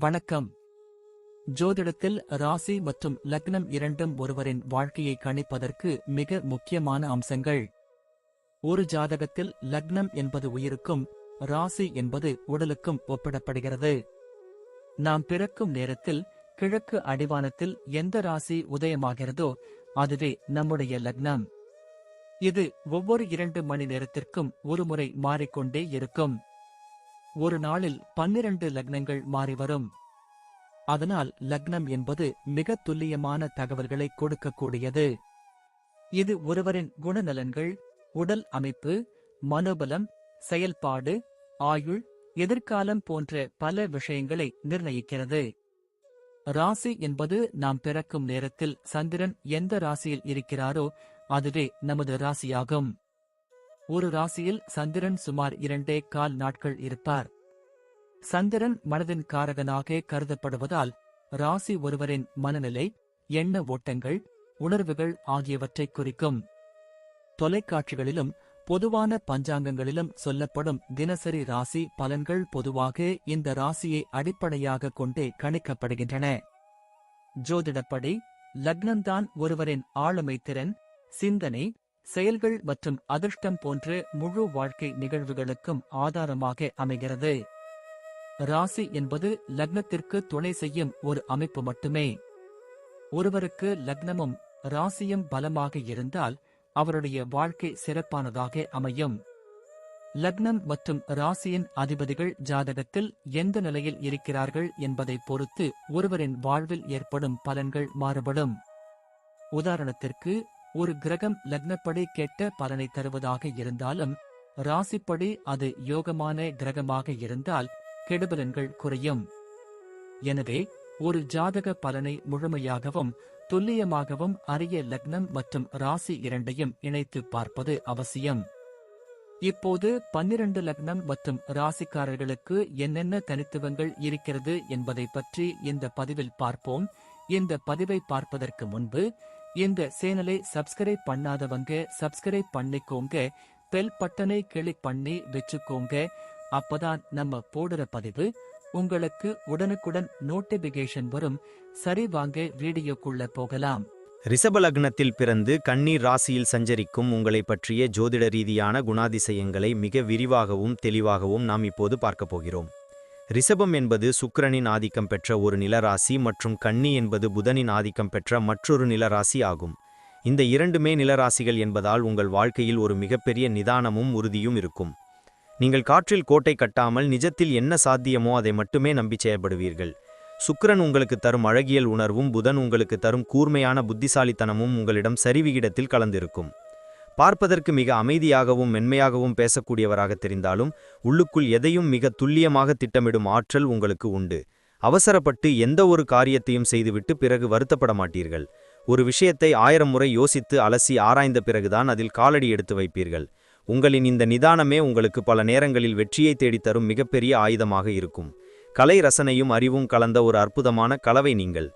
வணக்கம். ஜோதிடத்தில் ராசி மற்றும் லக்னம் இரண்டும் ஒருவரின் வாழ்க்கையை கணிப்பதற்கு மிக முக்கியமான அம்சங்கள். ஒரு ஜாதகத்தில் லக்னம் என்பது உயிருக்கும், ராசி என்பது உடலுக்கும் ஒப்பிடப்படுகிறது. நாம் பிறக்கும் நேரத்தில் கிழக்கு அடிவானத்தில் எந்த ராசி உதயமாகிறதோ அதுவே நம்முடைய லக்னம். இது ஒவ்வொரு 2 மணி நேரத்திற்கும் ஒருமுறை மாறிக்கொண்டே இருக்கும். ஒரு நாளில் 12 லக்னங்கள் மாறிவரும். அதனால் லக்னம் என்பது மிக துல்லியமான தகவல்களை கொடுக்கக்கூடியது. இது ஒருவரின் குணநலன்கள், உடல் அமைப்பு, மனோபலம், செயல்பாடு, ஆயுள், எதிர்காலம் போன்ற பல விஷயங்களை நிர்ணயிக்கிறது. ராசி என்பது நாம் பிறக்கும் நேரத்தில் சந்திரன் எந்த ராசியில் இருக்கிறாரோ அதுவே நமது ராசியாகும். ஒரு ராசியில் சந்திரன் சுமார் 2.25 நாட்கள் இருப்பார். சந்திரன் மனதின் காரகனாக கருதப்படுவதால் ராசி ஒருவரின் மனநிலை, எண்ண ஓட்டங்கள், உணர்வுகள் ஆகியவற்றை குறிக்கும். தொலைக்காட்சிகளிலும் பொதுவான பஞ்சாங்கங்களிலும் சொல்லப்படும் தினசரி ராசி பலன்கள் பொதுவாக இந்த ராசியை அடிப்படையாக கொண்டே கணிக்கப்படுகின்றன. ஜோதிடப்படி லக்னம்தான் ஒருவரின் ஆளுமை திறன், சிந்தனை, செயல்கள் மற்றும் அதிர்ஷ்டம் போன்ற முழு வாழ்க்கை நிகழ்வுகளுக்கும் ஆதாரமாக அமைகிறது. ராசி என்பது லக்னத்திற்கு துணை செய்யும் ஒரு அமைப்பு மட்டுமே. ஒருவருக்கு லக்னமும் ராசியும் பலமாக இருந்தால் அவருடைய வாழ்க்கை சிறப்பானதாக அமையும். லக்னம் மற்றும் ராசியின் அதிபதிகள் ஜாதகத்தில் எந்த நிலையில் இருக்கிறார்கள் என்பதை பொறுத்து ஒருவரின் வாழ்வில் ஏற்படும் பலன்கள் மாறுபடும். உதாரணத்திற்கு, ஒரு கிரகம் லக்னப்படி கெட்ட பலனை தருவதாக இருந்தாலும் ராசிப்படி அது யோகமான கிரகமாக இருந்தால் கெடுபலன்கள் குறையும். எனவே ஒரு ஜாதக பலனை முழுமையாகவும் துல்லியமாகவும் அறிய லக்னம் மற்றும் ராசி இரண்டையும் இணைத்து பார்ப்பது அவசியம். இப்போது 12 லக்னம் மற்றும் ராசிக்காரர்களுக்கு என்னென்ன தனித்துவங்கள் இருக்கிறது என்பதை பற்றி இந்த பதிவில் பார்ப்போம். இந்த பதிவை பார்ப்பதற்கு முன்பு இந்த சேனலை சப்ஸ்கிரைப் பண்ணாதவங்க சப்ஸ்கிரைப் பண்ணிக்கோங்க, பெல் பட்டனை கிளிக் பண்ணி வச்சுக்கோங்க. அப்பதான் நம்ம போடுற பதிவு உங்களுக்கு உடனுக்குடன் நோட்டிபிகேஷன் வரும். சரி, வாங்க வீடியோக்குள்ள போகலாம். ரிஷப லக்னத்தில் பிறந்து கன்னி ராசியில் சஞ்சரிக்கும் உங்களை பற்றிய ஜோதிட ரீதியான குணாதிசயங்களை மிக விரிவாகவும் தெளிவாகவும் நாம் இப்போது பார்க்க போகிறோம். ரிஷபம் என்பது சுக்கிரனின் ஆதிக்கம் பெற்ற ஒரு நிலராசி மற்றும் கன்னி என்பது புதனின் ஆதிக்கம் பெற்ற மற்றொரு நிலராசி ஆகும். இந்த இரண்டுமே நிலராசிகள் என்பதால் உங்கள் வாழ்க்கையில் ஒரு மிகப்பெரிய நிதானமும் உறுதியும் இருக்கும். நீங்கள் காற்றில் கோட்டை கட்டாமல் நிஜத்தில் என்ன சாத்தியமோ அதை மட்டுமே நம்பி செயல்படுவீர்கள். சுக்கிரன் உங்களுக்கு தரும் அழகியல் உணர்வும் புதன் உங்களுக்கு தரும் கூர்மையான புத்திசாலித்தனமும் உங்களிடம் சரிவிகிடத்தில் கலந்திருக்கும். பார்ப்பதற்கு மிக அமைதியாகவும் மென்மையாகவும் பேசக்கூடியவராக தெரிந்தாலும் உள்ளுக்குள் எதையும் மிக துல்லியமாக திட்டமிடும் ஆற்றல் உங்களுக்கு உண்டு. அவசரப்பட்டு எந்த ஒரு காரியத்தையும் செய்துவிட்டு பிறகு வருத்தப்பட மாட்டீர்கள். ஒரு விஷயத்தை 1000 முறை யோசித்து அலசி ஆராய்ந்த பிறகுதான் அதில் காலடி எடுத்து வைப்பீர்கள். உங்களின் இந்த நிதானமே உங்களுக்கு பல நேரங்களில் வெற்றியை தேடித்தரும் மிகப்பெரிய ஆயுதமாக இருக்கும். கலை ரசனையும் அறிவும் கலந்த ஒரு அற்புதமான கலவை நீங்கள்.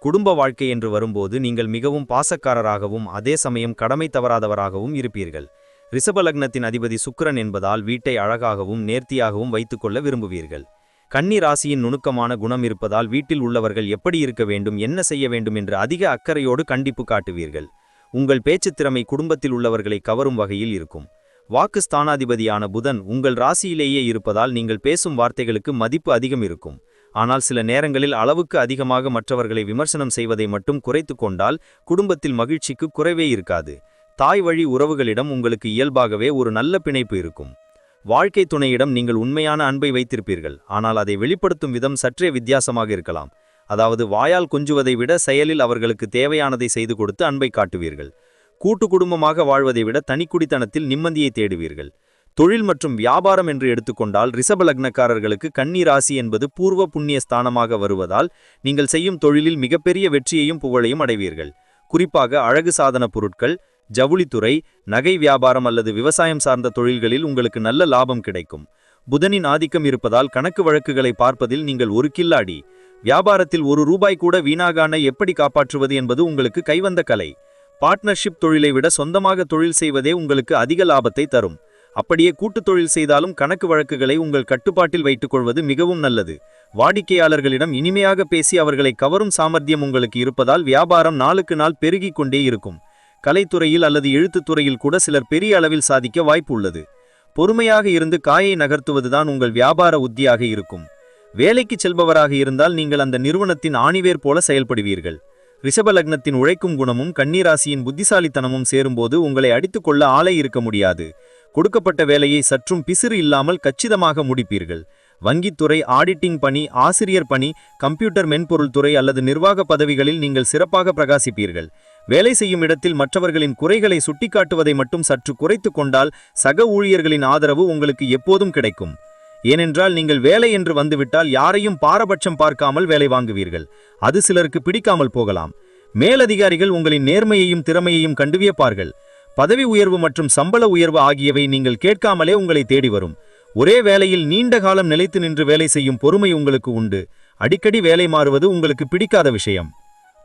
குடும்ப வாழ்க்கை என்று வரும்போது நீங்கள் மிகவும் பாசக்காரராகவும் அதே சமயம் கடமை தவறாதவராகவும் இருப்பீர்கள். ரிஷப லக்னத்தின் அதிபதி சுக்கிரன் என்பதால் வீட்டை அழகாகவும் நேர்த்தியாகவும் வைத்துக்கொள்ள விரும்புவீர்கள். கன்னி ராசியின் நுணுக்கமான குணம் இருப்பதால் வீட்டில் உள்ளவர்கள் எப்படி இருக்க வேண்டும், என்ன செய்ய வேண்டும் என்று அதிக அக்கறையோடு கண்டிப்பு காட்டுவீர்கள். உங்கள் பேச்சுத் திறமை குடும்பத்தில் உள்ளவர்களை கவரும் வகையில் இருக்கும். வாக்கு ஸ்தானாதிபதியான புதன் உங்கள் ராசியிலேயே இருப்பதால் நீங்கள் பேசும் வார்த்தைகளுக்கு மதிப்பு அதிகம் இருக்கும். ஆனால் சில நேரங்களில் அளவுக்கு அதிகமாக மற்றவர்களை விமர்சனம் செய்வதை மட்டும் குறைத்து கொண்டால் குடும்பத்தில் மகிழ்ச்சிக்கு குறைவே இருக்காது. தாய் வழி உறவுகளிடம் உங்களுக்கு இயல்பாகவே ஒரு நல்ல பிணைப்பு இருக்கும். வாழ்க்கை துணையிடம் நீங்கள் உண்மையான அன்பை வைத்திருப்பீர்கள். ஆனால் அதை வெளிப்படுத்தும் விதம் சற்றே வித்தியாசமாக இருக்கலாம். அதாவது வாயால் கொஞ்சுவதை விட செயலில் அவர்களுக்கு தேவையானதை செய்து கொடுத்து அன்பை காட்டுவீர்கள். கூட்டு குடும்பமாக வாழ்வதை விட தனிக்குடித்தனத்தில் நிம்மதியை தேடுவீர்கள். தொழில் மற்றும் வியாபாரம் என்று எடுத்துக்கொண்டால் ரிஷப லக்னக்காரர்களுக்கு கன்னி ராசி என்பது பூர்வ புண்ணிய ஸ்தானமாக வருவதால் நீங்கள் செய்யும் தொழிலில் மிகப்பெரிய வெற்றியையும் புகழையும் அடைவீர்கள். குறிப்பாக அழகு சாதன பொருட்கள், ஜவுளித்துறை, நகை வியாபாரம் அல்லது விவசாயம் சார்ந்த தொழில்களில் உங்களுக்கு நல்ல லாபம் கிடைக்கும். புதனின் ஆதிக்கம் இருப்பதால் கணக்கு வழக்குகளை பார்ப்பதில் நீங்கள் ஒரு கில்லாடி. வியாபாரத்தில் ₹1 கூட வீணாகான எப்படி காப்பாற்றுவது என்பது உங்களுக்கு கைவந்த கலை. பார்ட்னர்ஷிப் தொழிலை விட சொந்தமாக தொழில் செய்வதே உங்களுக்கு அதிக லாபத்தை தரும். அப்படியே கூட்டுத் தொழில் செய்தாலும் கணக்கு வழக்குகளை உங்கள் கட்டுப்பாட்டில் வைத்துக் கொள்வது மிகவும் நல்லது. வாடிக்கையாளர்களிடம் இனிமையாக பேசி அவர்களை கவரும் சாமர்த்தியம் உங்களுக்கு இருப்பதால் வியாபாரம் நாளுக்கு நாள் பெருகிக் கொண்டே இருக்கும். கலைத்துறையில் அல்லது எழுத்துத் துறையில் கூட சிலர் பெரிய அளவில் சாதிக்க வாய்ப்பு உள்ளது. பொறுமையாக இருந்து காயை நகர்த்துவதுதான் உங்கள் வியாபார உத்தியாக இருக்கும். வேலைக்கு செல்பவராக இருந்தால் நீங்கள் அந்த நிறுவனத்தின் ஆணிவேர் போல செயல்படுவீர்கள். ரிஷப லக்னத்தின் உழைக்கும் குணமும் கன்னிராசியின் புத்திசாலித்தனமும் சேரும்போது உங்களை அடித்துக் கொள்ள ஆளே இருக்க முடியாது. கொடுக்கப்பட்ட வேலையை சற்றும் பிசிறு இல்லாமல் கச்சிதமாக முடிப்பீர்கள். வங்கித்துறை, ஆடிட்டிங் பணி, ஆசிரியர் பணி, கம்ப்யூட்டர் மென்பொருள் துறை அல்லது நிர்வாக பதவிகளில் நீங்கள் சிறப்பாக பிரகாசிப்பீர்கள். வேலை செய்யும் இடத்தில் மற்றவர்களின் குறைகளை சுட்டிக்காட்டுவதை மட்டும் சற்று குறைத்து கொண்டால் சக ஊழியர்களின் ஆதரவு உங்களுக்கு எப்போதும் கிடைக்கும். ஏனென்றால் நீங்கள் வேலை என்று வந்துவிட்டால் யாரையும் பாரபட்சம் பார்க்காமல் வேலை வாங்குவீர்கள். அது சிலருக்கு பிடிக்காமல் போகலாம். மேலதிகாரிகள் உங்களின் நேர்மையையும் திறமையையும் கண்டு வியப்பார்கள். பதவி உயர்வு மற்றும் சம்பள உயர்வு ஆகியவை நீங்கள் கேட்காமலே உங்களை தேடி வரும். ஒரே வேலையில் நீண்ட காலம் நிலைத்து நின்று வேலை செய்யும் பொறுமை உங்களுக்கு உண்டு. அடிக்கடி வேலை மாறுவது உங்களுக்கு பிடிக்காத விஷயம்.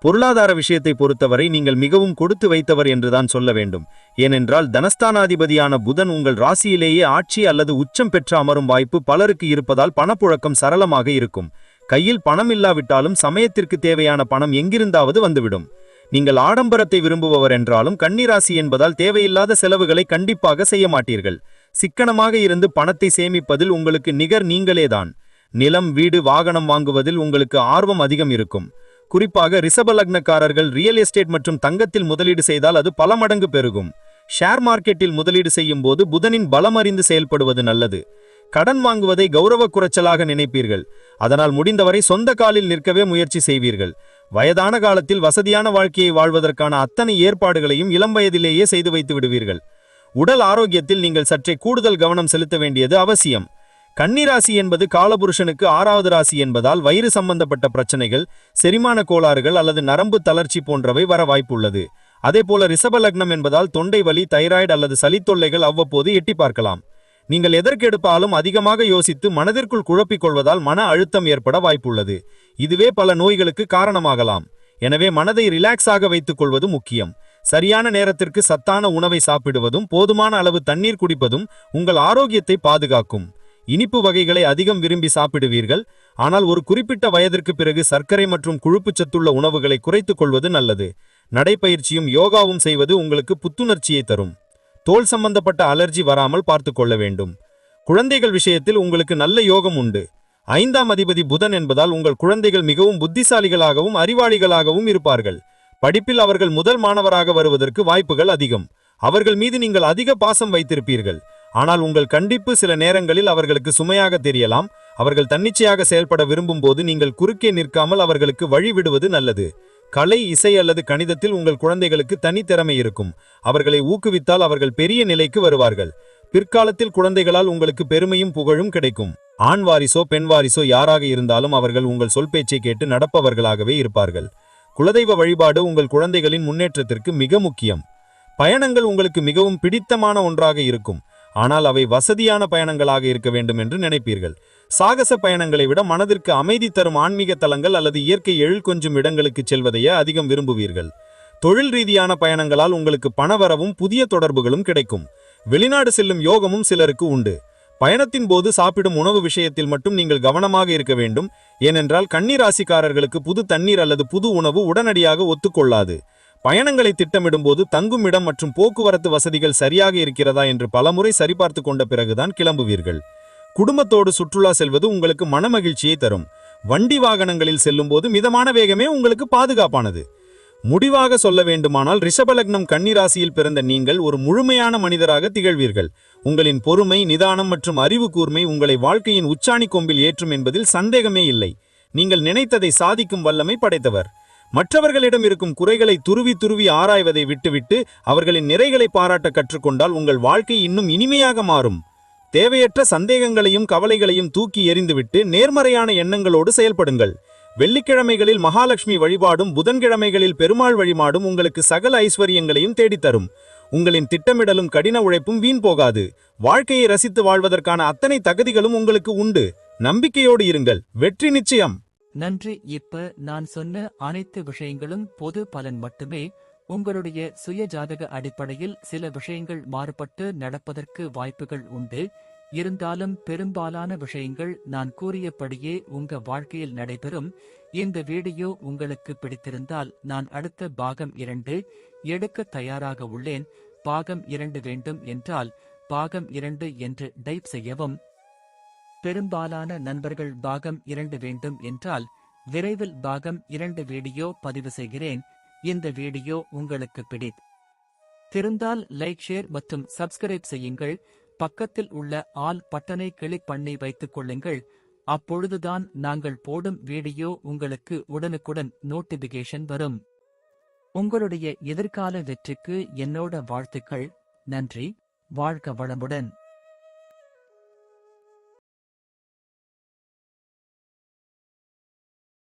பொருளாதார விஷயத்தை பொறுத்தவரை நீங்கள் மிகவும் கொடுத்து வைத்தவர் என்றுதான் சொல்ல வேண்டும். ஏனென்றால் தனஸ்தானாதிபதியான புதன் உங்கள் ராசியிலேயே ஆட்சி அல்லது உச்சம் பெற்ற அமரும் வாய்ப்பு பலருக்கு இருப்பதால் பணப்புழக்கம் சரளமாக இருக்கும். கையில் பணம் இல்லாவிட்டாலும் சமயத்திற்கு தேவையான பணம் எங்கிருந்தாவது வந்துவிடும். நீங்கள் ஆடம்பரத்தை விரும்புபவர் என்றாலும் கன்னிராசி என்பதால் தேவையில்லாத செலவுகளை கண்டிப்பாக செய்ய மாட்டீர்கள். சிக்கனமாக இருந்து பணத்தை சேமிப்பதில் உங்களுக்கு நிகர் நீங்களேதான். நிலம், வீடு, வாகனம் வாங்குவதில் உங்களுக்கு ஆர்வம் அதிகம் இருக்கும். குறிப்பாக ரிஷப லக்னக்காரர்கள் ரியல் எஸ்டேட் மற்றும் தங்கத்தில் முதலீடு செய்தால் அது பல மடங்கு பெருகும். ஷேர் மார்க்கெட்டில் முதலீடு செய்யும் போது புதனின் பலம் அறிந்து செயல்படுவது நல்லது. கடன் வாங்குவதை கௌரவ குறைச்சலாக நினைப்பீர்கள். அதனால் முடிந்தவரை சொந்த காலில் நிற்கவே முயற்சி செய்வீர்கள். வயதான காலத்தில் வசதியான வாழ்க்கையை வாழ்வதற்கான அத்தனை ஏற்பாடுகளையும் இளம் வயதிலேயே செய்து வைத்து விடுவீர்கள். உடல் ஆரோக்கியத்தில் நீங்கள் சற்றே கூடுதல் கவனம் செலுத்த வேண்டியது அவசியம். கன்னிராசி என்பது காலபுருஷனுக்கு 6வது ராசி என்பதால் வயிறு சம்பந்தப்பட்ட பிரச்சனைகள், செரிமான கோளாறுகள் அல்லது நரம்பு தளர்ச்சி போன்றவை வர வாய்ப்புள்ளது. அதேபோல ரிஷப லக்னம் என்பதால் தொண்டை வலி, தைராய்டு அல்லது சளித்தொல்லைகள் அவ்வப்போது எட்டி பார்க்கலாம். நீங்கள் எதற்கெடுப்பாலும் அதிகமாக யோசித்து மனதிற்குள் குழப்பிக் கொள்வதால் மன அழுத்தம் ஏற்பட வாய்ப்புள்ளது. இதுவே பல நோய்களுக்கு காரணமாகலாம். எனவே மனதை ரிலாக்ஸாக வைத்துக் கொள்வது முக்கியம். சரியான நேரத்திற்கு சத்தான உணவை சாப்பிடுவதும் போதுமான அளவு தண்ணீர் குடிப்பதும் உங்கள் ஆரோக்கியத்தை பாதுகாக்கும். இனிப்பு வகைகளை அதிகம் விரும்பி சாப்பிடுவீர்கள். ஆனால் ஒரு குறிப்பிட்ட வயதிற்கு பிறகு சர்க்கரை மற்றும் கொழுப்புச்சத்துள்ள உணவுகளை குறைத்துக் கொள்வது நல்லது. நடைப்பயிற்சியும் யோகாவும் செய்வது உங்களுக்கு புத்துணர்ச்சியை தரும். தோல் சம்பந்தப்பட்ட அலர்ஜி வராமல் பார்த்து கொள்ள வேண்டும். குழந்தைகள் விஷயத்தில் உங்களுக்கு நல்ல யோகம் உண்டு. 5ஆம் அதிபதி புதன் என்பதால் உங்கள் குழந்தைகள் மிகவும் புத்திசாலிகளாகவும் அறிவாளிகளாகவும் இருப்பார்கள். படிப்பில் அவர்கள் முதல் மாணவராக வருவதற்கு வாய்ப்புகள் அதிகம். அவர்கள் மீது நீங்கள் அதிக பாசம் வைத்திருப்பீர்கள். ஆனால் உங்கள் கண்டிப்பு சில நேரங்களில் அவர்களுக்கு சுமையாக தெரியலாம். அவர்கள் தன்னிச்சையாக செயல்பட விரும்பும் போது நீங்கள் குறுக்கே நிற்காமல் அவர்களுக்கு வழி விடுவது நல்லது. கலை, இசை அல்லது கணிதத்தில் உங்கள் குழந்தைகளுக்கு தனித்திறமை இருக்கும். அவர்களை ஊக்குவித்தால் அவர்கள் பெரிய நிலைக்கு வருவார்கள். பிற்காலத்தில் குழந்தைகளால் உங்களுக்கு பெருமையும் புகழும் கிடைக்கும். ஆண் வாரிசோ பெண் வாரிசோ யாராக இருந்தாலும் அவர்கள் உங்கள் சொல் பேச்சை கேட்டு நடப்பவர்களாகவே இருப்பார்கள். குலதெய்வ வழிபாடு உங்கள் குழந்தைகளின் முன்னேற்றத்திற்கு மிக முக்கியம். பயணங்கள் உங்களுக்கு மிகவும் பிடித்தமான ஒன்றாக இருக்கும். ஆனால் அவை வசதியான பயணங்களாக இருக்க வேண்டும் என்று நினைப்பீர்கள். சாகச பயணங்களை விட மனதிற்கு அமைதி தரும் ஆன்மீக தலங்கள் அல்லது இயற்கை எழில் கொஞ்சம் இடங்களுக்கு செல்வதையே அதிகம் விரும்புவீர்கள். தொழில் ரீதியான பயணங்களால் உங்களுக்கு பணவரவும் புதிய தொடர்புகளும் கிடைக்கும். வெளிநாடு செல்லும் யோகமும் சிலருக்கு உண்டு. பயணத்தின் போது சாப்பிடும் உணவு விஷயத்தில் மட்டும் நீங்கள் கவனமாக இருக்க வேண்டும். ஏனென்றால் கன்னிராசிக்காரர்களுக்கு புது தண்ணீர் அல்லது புது உணவு உடனடியாக ஒத்துக்கொள்ளாது. பயணங்களை திட்டமிடும்போது தங்கும் இடம் மற்றும் போக்குவரத்து வசதிகள் சரியாக இருக்கிறதா என்று பலமுறை சரிபார்த்து கொண்ட பிறகுதான் கிளம்புவீர்கள். குடும்பத்தோடு சுற்றுலா செல்வது உங்களுக்கு மனமகிழ்ச்சியை தரும். வண்டி வாகனங்களில் செல்லும் போது மிதமான வேகமே உங்களுக்கு பாதுகாப்பானது. முடிவாக சொல்ல வேண்டுமானால் ரிஷப லக்னம் கன்னிராசியில் பிறந்த நீங்கள் ஒரு முழுமையான மனிதராக திகழ்வீர்கள். உங்களின் பொறுமை, நிதானம் மற்றும் அறிவு கூர்மை உங்களை வாழ்க்கையின் உச்சாணி கொம்பில் ஏற்றும் என்பதில் சந்தேகமே இல்லை. நீங்கள் நினைத்ததை சாதிக்கும் வல்லமை படைத்தவர். மற்றவர்களிடம் இருக்கும் குறைகளை துருவி துருவி ஆராய்வதை விட்டுவிட்டு அவர்களின் நிறைகளை பாராட்ட கற்றுக்கொண்டால் உங்கள் வாழ்க்கை இன்னும் இனிமையாக மாறும். தேவையற்ற சந்தேகங்களையும் கவலைகளையும் தூக்கி எறிந்துவிட்டு நேர்மறையான எண்ணங்களோடு செயல்படுங்கள். வெள்ளிக்கிழமைகளில் மகாலட்சுமி வழிபாடும் புதன்கிழமைகளில் பெருமாள் வழிபாடும் உங்களுக்கு சகல ஐஸ்வர்யங்களையும் தேடித்தரும். உங்களின் திட்டமிடலும் கடின உழைப்பும் வீண் போகாது. வாழ்க்கையை ரசித்து வாழ்வதற்கான அத்தனை தகுதிகளும் உங்களுக்கு உண்டு. நம்பிக்கையோடு இருங்கள். வெற்றி நிச்சயம். நன்றி. இப்ப நான் சொன்ன அனைத்து விஷயங்களும் பொது பலன் மட்டுமே. உங்களுடைய சுய ஜாதக அடிப்படையில் சில விஷயங்கள் மாறுபட்டு நடப்பதற்கு வாய்ப்புகள் உண்டு. இருந்தாலும் பெரும்பாலான விஷயங்கள் நான் கூறியபடியே உங்க வாழ்க்கையில் நடைபெறும். இந்த வீடியோ உங்களுக்கு பிடித்திருந்தால் நான் அடுத்த பாகம் 2 எடுக்க தயாராக உள்ளேன். பாகம் 2 வேண்டும் என்றால் பாகம் 2 என்று டைப் செய்யவும். பெரும்பாலான நண்பர்கள் பாகம் 2 வேண்டும் என்றால் விரைவில் பாகம் 2 வீடியோ பதிவு செய்கிறேன். இந்த வீடியோ உங்களுக்கு பிடித்திருந்தால் லைக், ஷேர் மற்றும் சப்ஸ்கிரைப் செய்யுங்கள். பக்கத்தில் உள்ள ஆல் பட்டனை கிளிக் பண்ணி வைத்துக் கொள்ளுங்கள். அப்பொழுதுதான் நாங்கள் போடும் வீடியோ உங்களுக்கு உடனுக்குடன் நோட்டிபிகேஷன் வரும். உங்களுடைய எதிர்கால வெற்றிக்கு என்னோட வாழ்த்துக்கள். நன்றி. வாழ்க வளமுடன்.